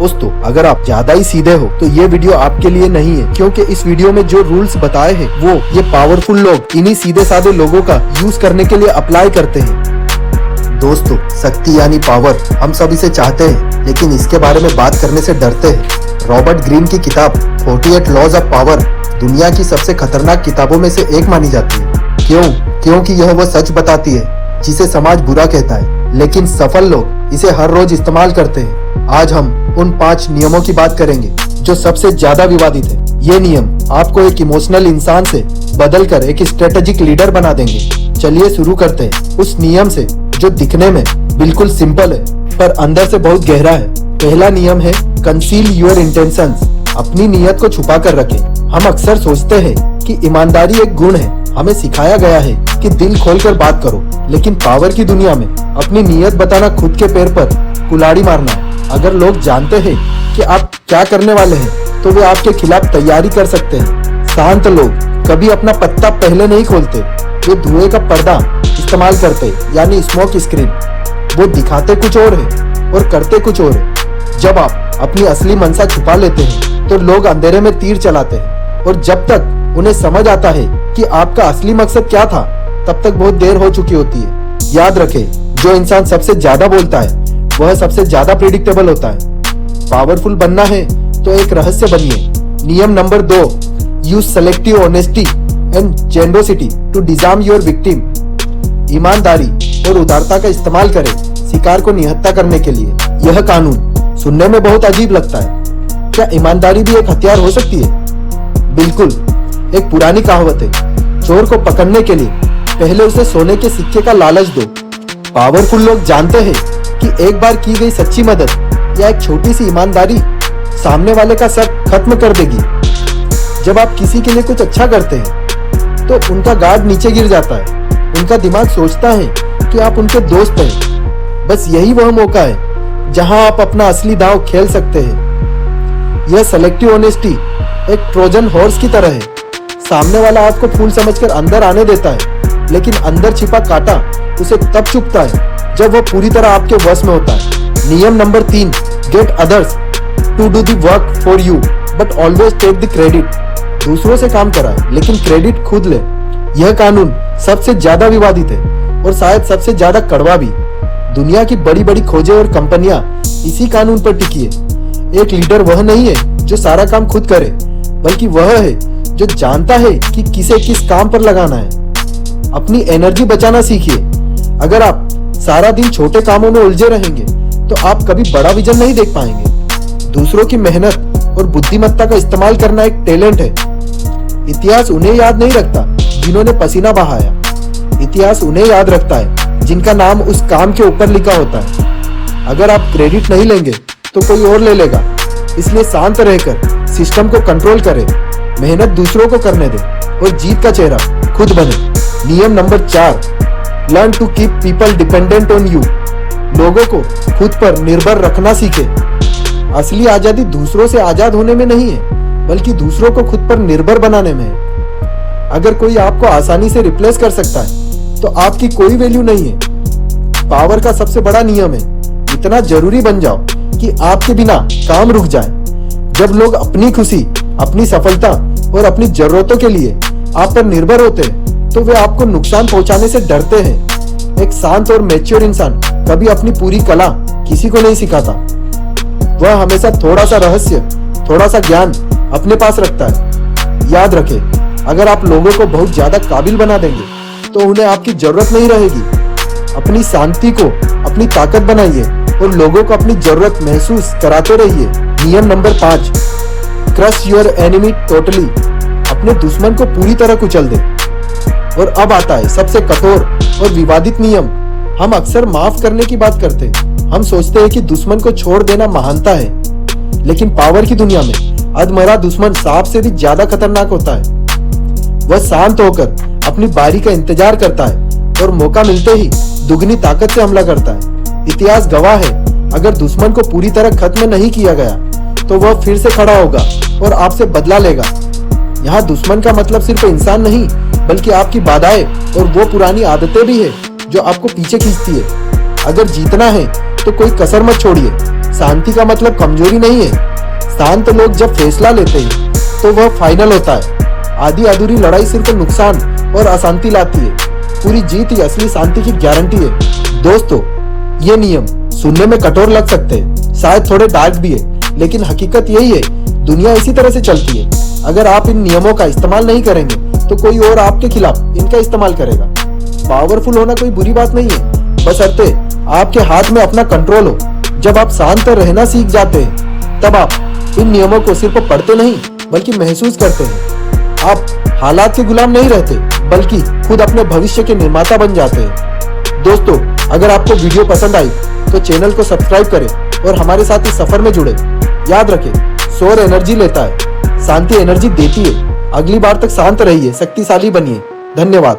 दोस्तों, अगर आप ज्यादा ही सीधे हो तो ये वीडियो आपके लिए नहीं है, क्योंकि इस वीडियो में जो रूल्स बताए हैं वो ये पावरफुल लोग इन्हीं सीधे साधे लोगों का यूज करने के लिए अप्लाई करते हैं। दोस्तों, शक्ति यानी पावर हम सब इसे चाहते हैं, लेकिन इसके बारे में बात करने से डरते हैं। रॉबर्ट ग्रीन की किताब 48 लॉज ऑफ पावर दुनिया की सबसे खतरनाक किताबों में से एक मानी जाती है। क्यों? क्योंकि यह वो सच बताती है जिसे समाज बुरा कहता है, लेकिन सफल लोग इसे हर रोज इस्तेमाल करते हैं। आज हम उन 5 नियमों की बात करेंगे जो सबसे ज्यादा विवादित है। ये नियम आपको एक इमोशनल इंसान से बदलकर एक स्ट्रेटेजिक लीडर बना देंगे। चलिए शुरू करते हैं उस नियम से जो दिखने में बिल्कुल सिंपल है पर अंदर से बहुत गहरा है। पहला नियम है कंसील योर इंटेंशंस। अपनी नीयत को छुपा कर रखें। हम अक्सर सोचते हैं कि ईमानदारी एक गुण है। हमें सिखाया गया है कि दिल खोलकर बात करो, लेकिन पावर की दुनिया में अपनी नीयत बताना खुद के पैर पर कुल्हाड़ी मारना है। अगर लोग जानते हैं कि आप क्या करने वाले हैं तो वे आपके खिलाफ तैयारी कर सकते हैं। शांत लोग कभी अपना पत्ता पहले नहीं खोलते। वे धुएं का पर्दा इस्तेमाल करते, यानी स्मोक स्क्रीन। वो दिखाते कुछ और है और करते कुछ और है। जब आप अपनी असली मंशा छुपा लेते हैं तो लोग अंधेरे में तीर चलाते हैं, और जब तक उन्हें समझ आता है कि आपका असली मकसद क्या था, तब तक बहुत देर हो चुकी होती है। याद रखें, जो इंसान सबसे ज्यादा बोलता है वह सबसे ज्यादा प्रिडिक्टेबल होता है। पावरफुल बनना है तो एक रहस्य बनिए। नियम number 2, use selective honesty and generosity to disarm your victim. ईमानदारी और उदारता का इस्तेमाल करें शिकार को निहत्था करने के लिए। यह कानून सुनने में बहुत अजीब लगता है। क्या ईमानदारी भी एक हथियार हो सकती है? बिल्कुल। एक पुरानी कहावत है, चोर को पकड़ने के लिए पहले उसे सोने के सिक्के का लालच दो। पावरफुल लोग जानते हैं कि एक बार की गई सच्ची मदद या एक छोटी सी ईमानदारी सामने वाले का शक खत्म कर देगी। जब आप किसी के लिए कुछ अच्छा करते हैं तो उनका गार्ड नीचे गिर जाता है। उनका दिमाग सोचता है कि आप उनके दोस्त हैं। बस यही वह मौका है जहां आप अपना असली दांव खेल सकते हैं। यह सेलेक्टिव ऑनेस्टी एक ट्रोजन हॉर्स की तरह है। सामने वाला आपको फूल समझकर अंदर आने देता है, लेकिन अंदर छिपा कांटा उसे तब चुभता है जब वह पूरी तरह आपके वश में होता है। नियम number 3, get others to do the work for you but always take the credit. दूसरों से काम कराए लेकिन क्रेडिट खुद ले। यह कानून सबसे ज्यादा विवादित है और शायद सबसे ज्यादा कड़वा भी। दुनिया की बड़ी बड़ी खोजें और कंपनियां इसी कानून पर टिकी है। एक लीडर वह नहीं है जो सारा काम खुद करे, बल्कि वह है जो जानता है कि किसे किस काम पर लगाना है। अपनी एनर्जी बचाना सीखिए। अगर आप सारा दिन छोटे कामों में उलझे रहेंगे तो आप कभी बड़ा विजन नहीं देख पाएंगे। दूसरों की मेहनत और बुद्धिमत्ता का इस्तेमाल करना एक टैलेंट है। इतिहास उन्हें याद नहीं रखता जिन्होंने पसीना बहाया। इतिहास उन्हें याद रखता है जिनका नाम उस काम के ऊपर लिखा होता है। अगर आप क्रेडिट नहीं लेंगे तो कोई और ले लेगा। इसलिए शांत रहकर सिस्टम को कंट्रोल करें। मेहनत दूसरों को करने दें और जीत का चेहरा खुद बने। नियम number 4, learn to keep people dependent on you. लोगों को खुद पर निर्भर रखना सीखें। असली आजादी दूसरों से आजाद होने में नहीं है, बल्कि दूसरों को खुद पर निर्भर बनाने में है। अगर कोई आपको आसानी से रिप्लेस कर सकता है तो आपकी कोई वैल्यू नहीं है। पावर का सबसे बड़ा नियम है, इतना जरूरी बन जाओ कि आपके बिना काम रुक जाए। जब लोग अपनी खुशी, अपनी सफलता और अपनी जरूरतों के लिए आप पर निर्भर होते हैं तो वे आपको नुकसान पहुंचाने से डरते हैं। एक शांत और मैच्योर इंसान कभी अपनी पूरी कला किसी को नहीं सिखाता। वह हमेशा थोड़ा सा रहस्य, थोड़ा सा ज्ञान अपने पास रखता है। याद रखें, अगर आप लोगों को बहुत ज्यादा काबिल बना देंगे तो उन्हें आपकी जरूरत नहीं रहेगी। अपनी शांति को अपनी ताकत बनाइए और लोगों को अपनी जरूरत महसूस कराते रहिए। नियम number 5, crush your enemy totally. अपने दुश्मन को पूरी तरह कुचल दे। और अब आता है सबसे कठोर और विवादित नियम। हम अक्सर माफ करने की बात करते हैं। हम सोचते हैं कि दुश्मन को छोड़ देना महानता है, लेकिन पावर की दुनिया में अधमरा दुश्मन सांप से भी ज्यादा खतरनाक होता है। वह शांत होकर अपनी बारी का इंतजार करता है और मौका मिलते ही दुगनी ताकत से हमला करता है। इतिहास गवाह है, अगर दुश्मन को पूरी तरह खत्म नहीं किया गया तो वह फिर से खड़ा होगा और आपसे बदला लेगा। यहाँ दुश्मन का मतलब सिर्फ इंसान नहीं, बल्कि आपकी बाधाएं और वो पुरानी आदतें भी है जो आपको पीछे खींचती है। अगर जीतना है तो कोई कसर मत छोड़िए। शांति का मतलब कमजोरी नहीं है। शांत लोग जब फैसला लेते हैं तो वह फाइनल होता है। आधी अधूरी लड़ाई सिर्फ नुकसान और अशांति लाती है। पूरी जीत ही असली शांति की गारंटी है। दोस्तों, ये नियम सुनने में कठोर लग सकते हैं, शायद थोड़े डार्क भी है, लेकिन हकीकत यही है। दुनिया इसी तरह से चलती है। अगर आप इन नियमों का इस्तेमाल नहीं करेंगे तो कोई और आपके खिलाफ इनका इस्तेमाल करेगा। पावरफुल होना कोई बुरी बात नहीं है, बशर्ते आपके हाथ में अपना कंट्रोल हो। जब आप शांत रहना सीख जाते हैं तब आप इन नियमों को सिर्फ पढ़ते नहीं बल्कि महसूस करते हैं। आप हालात के गुलाम नहीं रहते बल्कि खुद अपने भविष्य के निर्माता बन जाते हैं। दोस्तों, अगर आपको वीडियो पसंद आई तो चैनल को सब्सक्राइब करें और हमारे साथ इस सफर में जुड़े। याद रखें, शोर एनर्जी लेता है, शांति एनर्जी देती है। अगली बार तक शांत रहिए, शक्तिशाली बनिए। धन्यवाद।